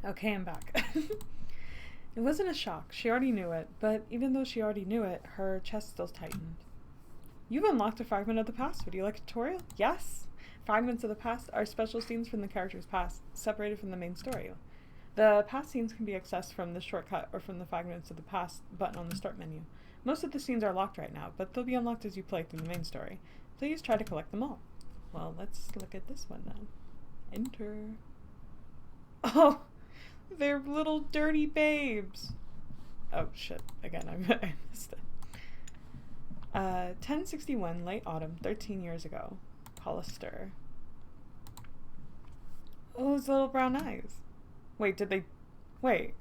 Okay, I'm back. It wasn't a shock. She already knew it, but even though she already knew it, her chest still tightened. You've unlocked a fragment of the past. Would you like a tutorial? Yes. Fragments of the past are special scenes from the character's past, separated from the main story. The past scenes can be accessed from the shortcut or from the Fragments of the Past button on the start menu. Most of the scenes are locked right now, but they'll be unlocked as you play through the main story. Please try to collect them all. Well, let's look at this one then. Enter. Oh, they're little dirty babes. Oh shit, again, I missed it. 1061, late autumn, 13 years ago. Hollister. Oh, those little brown eyes. Wait, did they... Wait.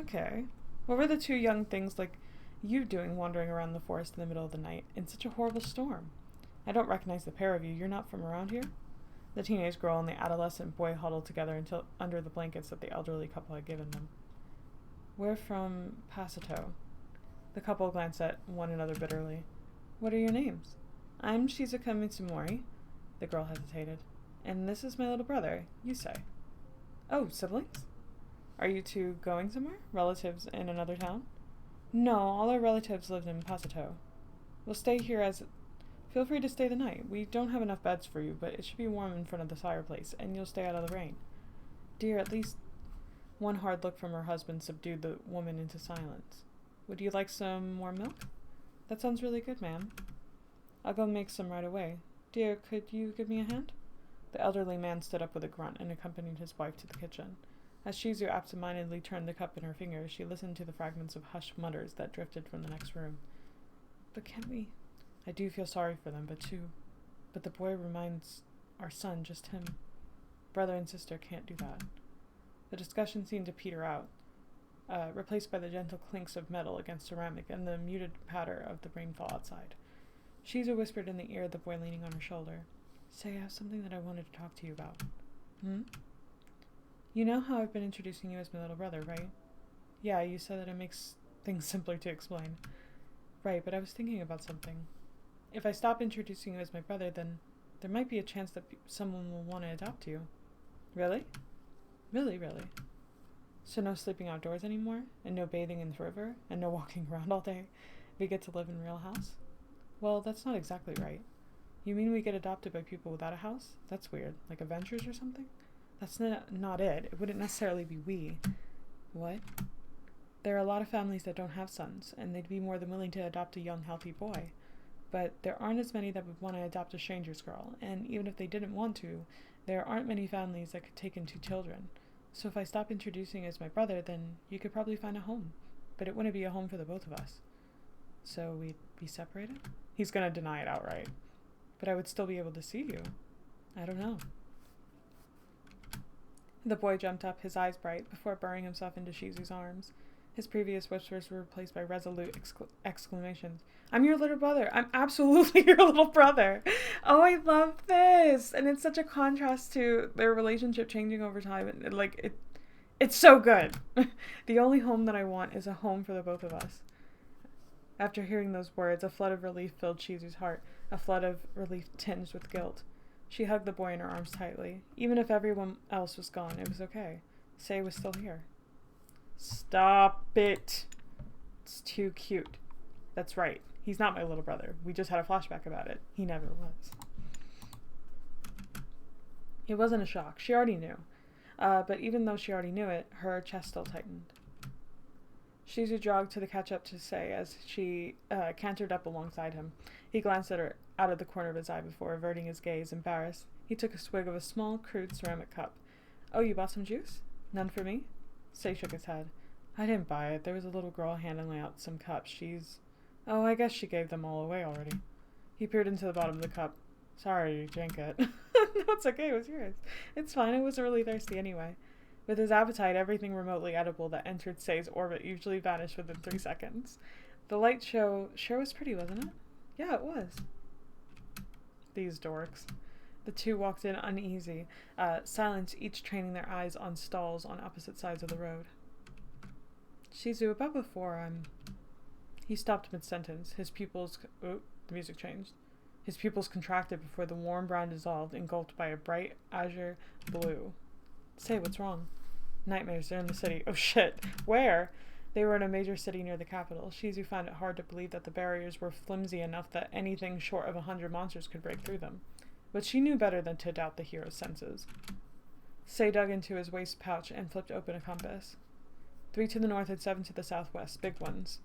Okay. What were the two young things like you doing wandering around the forest in the middle of the night in such a horrible storm? I don't recognize the pair of you. You're not from around here? The teenage girl and the adolescent boy huddled together until under the blankets that the elderly couple had given them. We're from Pasato. The couple glanced at one another bitterly. What are your names? I'm Shizuka Mitsumori. The girl hesitated. And this is my little brother, Yusei. Oh, siblings? Are you two going somewhere? Relatives in another town? No, all our relatives live in Pasato. We'll stay here as... Feel free to stay the night. We don't have enough beds for you, but it should be warm in front of the fireplace, and you'll stay out of the rain. Dear, at least... One hard look from her husband subdued the woman into silence. Would you like some more milk? That sounds really good, ma'am. I'll go make some right away. Dear, could you give me a hand? The elderly man stood up with a grunt and accompanied his wife to the kitchen. As Shizu absent-mindedly turned the cup in her fingers, she listened to the fragments of hushed mutters that drifted from the next room. But can't we... I do feel sorry for them, but the boy reminds our son, just him. Brother and sister can't do that. The discussion seemed to peter out, replaced by the gentle clinks of metal against ceramic and the muted patter of the rainfall outside. Shizu whispered in the ear of the boy leaning on her shoulder. Say, I have something that I wanted to talk to you about. You know how I've been introducing you as my little brother, right? Yeah, you said that it makes things simpler to explain. Right, but I was thinking about something. If I stop introducing you as my brother, then there might be a chance that someone will want to adopt you. Really? Really, really. So no sleeping outdoors anymore? And no bathing in the river? And no walking around all day? We get to live in a real house? Well, that's not exactly right. You mean we get adopted by people without a house? That's weird. Like adventures or something? That's not it. It wouldn't necessarily be we. What? There are a lot of families that don't have sons, and they'd be more than willing to adopt a young, healthy boy. But there aren't as many that would want to adopt a stranger's girl, and even if they didn't want to, there aren't many families that could take in 2 children. So if I stop introducing you as my brother, then you could probably find a home. But it wouldn't be a home for the both of us. So we'd be separated? He's gonna deny it outright. But I would still be able to see you. I don't know. The boy jumped up, his eyes bright, before burying himself into Shizu's arms. His previous whispers were replaced by resolute exclamations. I'm your little brother. I'm absolutely your little brother. Oh, I love this. And it's such a contrast to their relationship changing over time. And it's so good. The only home that I want is a home for the both of us. After hearing those words, a flood of relief filled Shizu's heart, a flood of relief tinged with guilt. She hugged the boy in her arms tightly. Even if everyone else was gone, it was okay. Sei was still here. Stop it. It's too cute. That's right. He's not my little brother. We just had a flashback about it. He never was. It wasn't a shock. She already knew. But even though she already knew it, her chest still tightened. Shizu jogged to the catch-up to Sei as she cantered up alongside him. He glanced at her out of the corner of his eye before averting his gaze, embarrassed. He took a swig of a small, crude ceramic cup. Oh, you bought some juice? None for me? Sei shook his head. I didn't buy it. There was a little girl handing out some cups. Oh, I guess she gave them all away already. He peered into the bottom of the cup. Sorry, you drank it. No, it's okay. It was yours. It's fine. I wasn't really thirsty anyway. With his appetite, everything remotely edible that entered Sei's orbit usually vanished within 3 seconds. The light show sure was pretty, wasn't it? Yeah, it was. These dorks. The two walked in uneasy, silent, each training their eyes on stalls on opposite sides of the road. Shizu, about before, He stopped mid-sentence. His pupils... Oh, the music changed. His pupils contracted before the warm brown dissolved, engulfed by a bright azure blue. Sei, what's wrong? Nightmares, they're in the city. Oh shit. Where? They were in a major city near the capital. Shizu found it hard to believe that the barriers were flimsy enough that anything short of 100 monsters could break through them. But she knew better than to doubt the hero's senses. Sei dug into his waist pouch and flipped open a compass. 3 to the north and 7 to the southwest, big ones.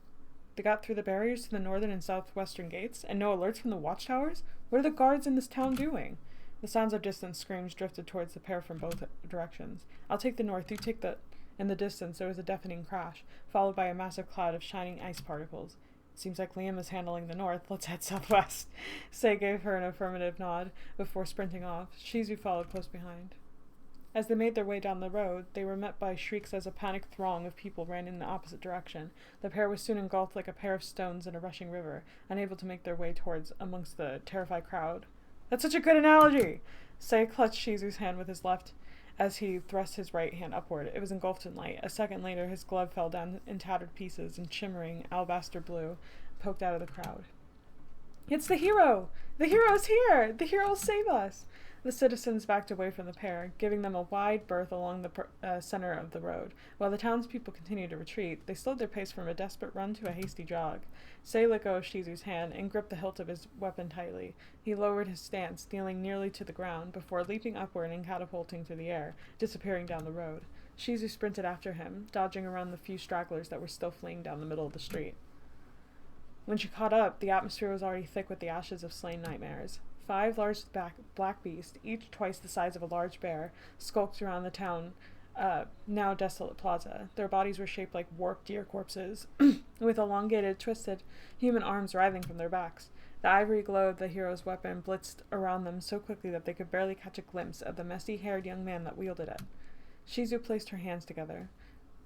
They got through the barriers to the northern and southwestern gates, and no alerts from the watchtowers? What are the guards in this town doing? The sounds of distant screams drifted towards the pair from both directions. I'll take the north, you take the... In the distance, there was a deafening crash, followed by a massive cloud of shining ice particles. Seems like Liam is handling the north. Let's head southwest. Sei gave her an affirmative nod before sprinting off. Shizu followed close behind. As they made their way down the road, they were met by shrieks as a panicked throng of people ran in the opposite direction. The pair was soon engulfed like a pair of stones in a rushing river, unable to make their way towards amongst the terrified crowd. That's such a good analogy! Sei clutched Shizu's hand with his left as he thrust his right hand upward. It was engulfed in light. A second later, his glove fell down in tattered pieces and shimmering alabaster blue poked out of the crowd. It's the hero! The hero's here! The hero will save us! The citizens backed away from the pair, giving them a wide berth along the center of the road. While the townspeople continued to retreat, they slowed their pace from a desperate run to a hasty jog. Sei let go of Shizu's hand and gripped the hilt of his weapon tightly. He lowered his stance, kneeling nearly to the ground, before leaping upward and catapulting through the air, disappearing down the road. Shizu sprinted after him, dodging around the few stragglers that were still fleeing down the middle of the street. When she caught up, the atmosphere was already thick with the ashes of slain nightmares. 5 large black beasts, each twice the size of a large bear, skulked around the town, now desolate plaza. Their bodies were shaped like warped deer corpses, with elongated, twisted human arms writhing from their backs. The ivory glow of the hero's weapon blitzed around them so quickly that they could barely catch a glimpse of the messy-haired young man that wielded it. Shizu placed her hands together.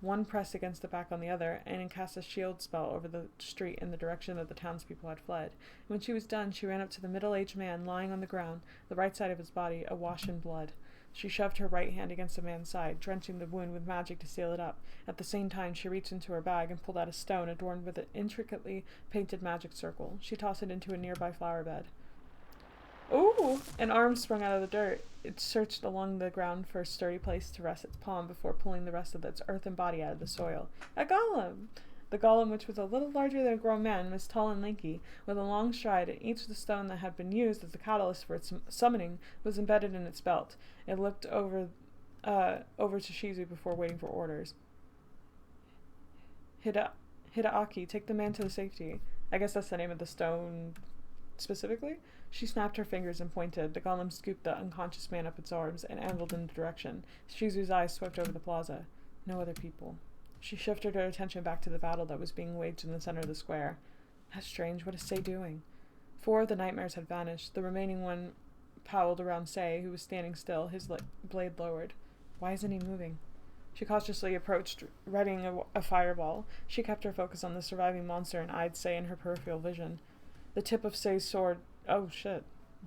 One pressed against the back on the other, and cast a shield spell over the street in the direction that the townspeople had fled. When she was done, she ran up to the middle-aged man lying on the ground, the right side of his body awash in blood. She shoved her right hand against the man's side, drenching the wound with magic to seal it up. At the same time, she reached into her bag and pulled out a stone adorned with an intricately painted magic circle. She tossed it into a nearby flower bed. Ooh! An arm sprung out of the dirt. It searched along the ground for a sturdy place to rest its palm before pulling the rest of its earthen body out of the soil. A golem! The golem, which was a little larger than a grown man, was tall and lanky, with a long stride, and each of the stone that had been used as the catalyst for its summoning was embedded in its belt. It looked over to Shizu before waiting for orders. Hideaki, take the man to the safety. I guess that's the name of the stone specifically? She snapped her fingers and pointed. The golem scooped the unconscious man up its arms and ambled in the direction. Shizu's eyes swept over the plaza. No other people. She shifted her attention back to the battle that was being waged in the center of the square. That's strange. What is Sei doing? 4 of the nightmares had vanished. The remaining one prowled around Sei, who was standing still, his blade lowered. Why isn't he moving? She cautiously approached, readying a fireball. She kept her focus on the surviving monster and eyed Sei in her peripheral vision. The tip of Sei's sword,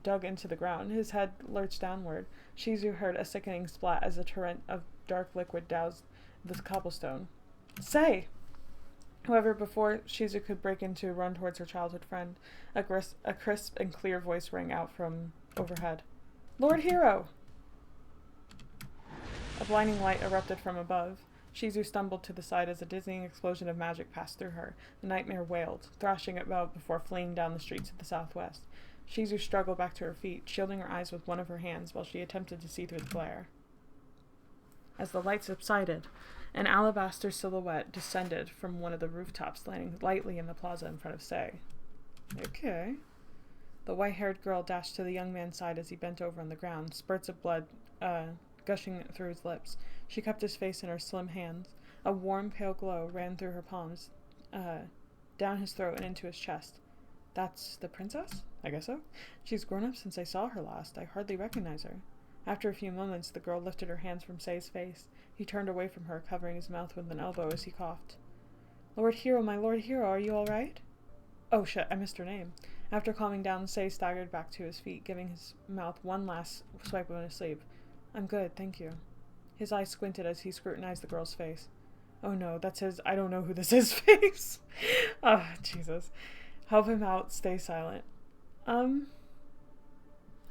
dug into the ground. His head lurched downward. Shizu heard a sickening splat as a torrent of dark liquid doused the cobblestone. Sei! However, before Shizu could break into a run towards her childhood friend, a crisp and clear voice rang out from overhead. Lord Hero! A blinding light erupted from above. Shizu stumbled to the side as a dizzying explosion of magic passed through her. The nightmare wailed, thrashing about before fleeing down the streets to the southwest. Shizu struggled back to her feet, shielding her eyes with one of her hands while she attempted to see through the glare. As the light subsided, an alabaster silhouette descended from one of the rooftops, landing lightly in the plaza in front of Sei. Okay. The white-haired girl dashed to the young man's side as he bent over on the ground, spurts of blood gushing through his lips. She cupped his face in her slim hands. A warm, pale glow ran through her palms, down his throat and into his chest. That's the princess? I guess so. She's grown up since I saw her last. I hardly recognize her. After a few moments, the girl lifted her hands from Sei's face. He turned away from her, covering his mouth with an elbow as he coughed. Lord Hero, my Lord Hero, are you all right? Oh shit, I missed her name. After calming down, Sei staggered back to his feet, giving his mouth one last swipe of his sleeve. I'm good, thank you. His eyes squinted as he scrutinized the girl's face. Oh no, that's his I don't know who this is face. Oh, Jesus. Help him out, stay silent. Help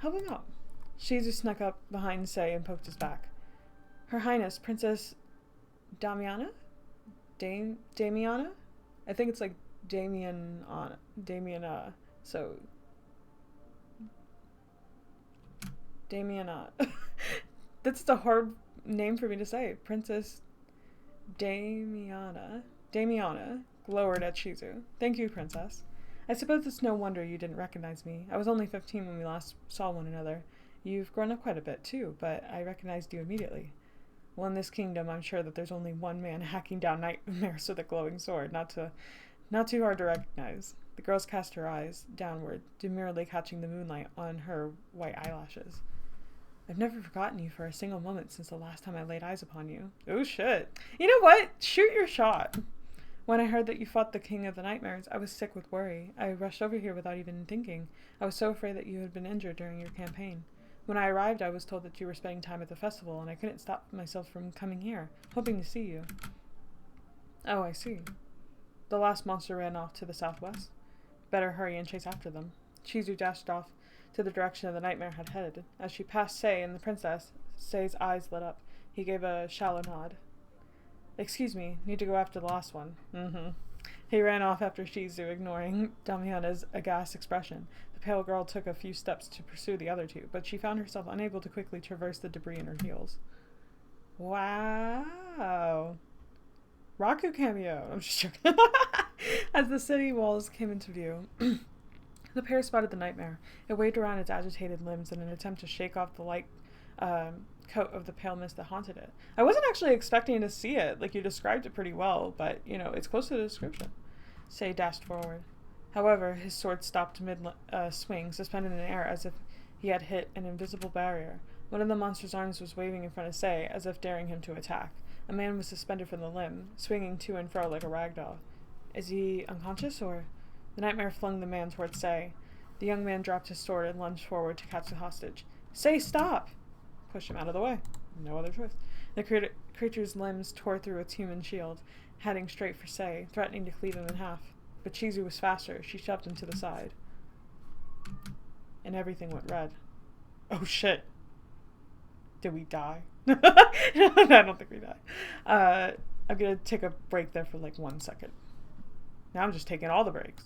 him out. Shizu snuck up behind Sei and poked his back. Her Highness, Princess Damiana? Damiana? I think it's like Damiana. So, Damiana. That's a hard name for me to say. Princess Damiana glowered at Shizu. Thank you, Princess. I suppose it's no wonder you didn't recognize me. I was only 15 when we last saw one another. You've grown up quite a bit, too, but I recognized you immediately. Well, in this kingdom, I'm sure that there's only one man hacking down nightmares with a glowing sword, not too hard to recognize. The girl cast her eyes downward, demurely catching the moonlight on her white eyelashes. I've never forgotten you for a single moment since the last time I laid eyes upon you. Oh shit. You know what? Shoot your shot. When I heard that you fought the King of the Nightmares, I was sick with worry. I rushed over here without even thinking. I was so afraid that you had been injured during your campaign. When I arrived, I was told that you were spending time at the festival, and I couldn't stop myself from coming here, hoping to see you. Oh, I see. The last monster ran off to the southwest. Better hurry and chase after them. Shizu dashed off to the direction the nightmare had headed. As she passed Sei and the princess, Sei's eyes lit up. He gave a shallow nod. Excuse me, need to go after the last one. He ran off after Shizu, ignoring Damiana's aghast expression. The pale girl took a few steps to pursue the other two, but she found herself unable to quickly traverse the debris in her heels. Wow. Raku cameo. I'm just joking. As the city walls came into view, the pair spotted the nightmare. It waved around its agitated limbs in an attempt to shake off the light coat of the pale mist that haunted it. I wasn't actually expecting to see it. Like, you described it pretty well, but, it's close to the description. Sei dashed forward. However, his sword stopped mid-swing, suspended in air as if he had hit an invisible barrier. One of the monster's arms was waving in front of Sei, as if daring him to attack. A man was suspended from the limb, swinging to and fro like a rag doll. Is he unconscious, or...? The nightmare flung the man towards Sei. The young man dropped his sword and lunged forward to catch the hostage. Sei, stop! Pushed him out of the way. No other choice. The creature's limbs tore through its human shield, heading straight for Sei, threatening to cleave him in half. But Shizu was faster. She shoved him to the side. And everything went red. Oh shit. Did we die? I don't think we died. I'm gonna take a break there for like 1 second. Now I'm just taking all the breaks.